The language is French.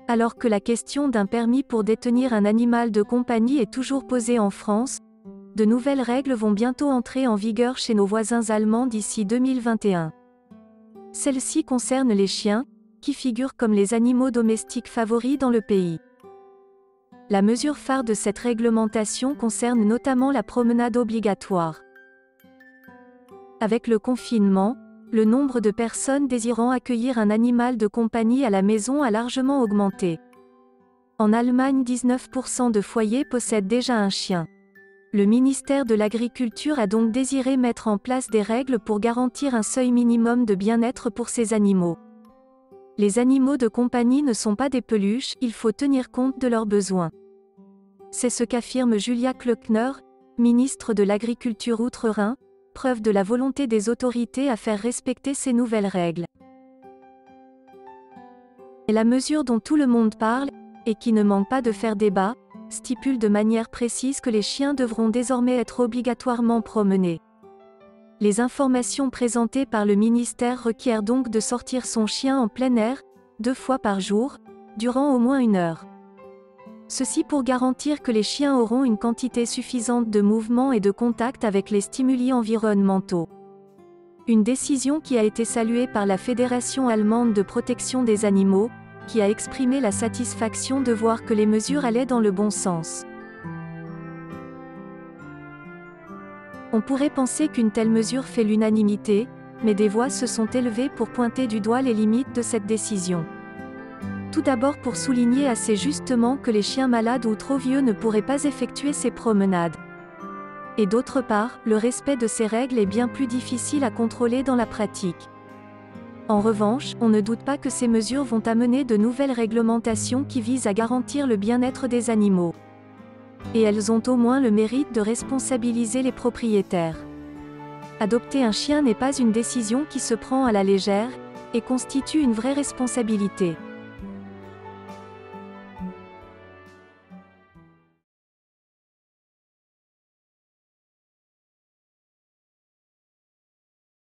Alors que la question d'un permis pour détenir un animal de compagnie est toujours posée en France, de nouvelles règles vont bientôt entrer en vigueur chez nos voisins allemands d'ici 2021. Celles-ci concernent les chiens, qui figurent comme les animaux domestiques favoris dans le pays. La mesure phare de cette réglementation concerne notamment la promenade obligatoire. Avec le confinement, le nombre de personnes désirant accueillir un animal de compagnie à la maison a largement augmenté. En Allemagne, 19% de foyers possèdent déjà un chien. Le ministère de l'Agriculture a donc désiré mettre en place des règles pour garantir un seuil minimum de bien-être pour ces animaux. Les animaux de compagnie ne sont pas des peluches, il faut tenir compte de leurs besoins. C'est ce qu'affirme Julia Klöckner, ministre de l'Agriculture outre-Rhin, preuve de la volonté des autorités à faire respecter ces nouvelles règles. Et la mesure dont tout le monde parle, et qui ne manque pas de faire débat, stipule de manière précise que les chiens devront désormais être obligatoirement promenés. Les informations présentées par le ministère requièrent donc de sortir son chien en plein air, 2 fois par jour, durant au moins 1 heure. Ceci pour garantir que les chiens auront une quantité suffisante de mouvement et de contact avec les stimuli environnementaux. Une décision qui a été saluée par la Fédération allemande de protection des animaux, qui a exprimé la satisfaction de voir que les mesures allaient dans le bon sens. On pourrait penser qu'une telle mesure fait l'unanimité, mais des voix se sont élevées pour pointer du doigt les limites de cette décision. Tout d'abord pour souligner assez justement que les chiens malades ou trop vieux ne pourraient pas effectuer ces promenades. Et d'autre part, le respect de ces règles est bien plus difficile à contrôler dans la pratique. En revanche, on ne doute pas que ces mesures vont amener de nouvelles réglementations qui visent à garantir le bien-être des animaux. Et elles ont au moins le mérite de responsabiliser les propriétaires. Adopter un chien n'est pas une décision qui se prend à la légère, et constitue une vraie responsabilité.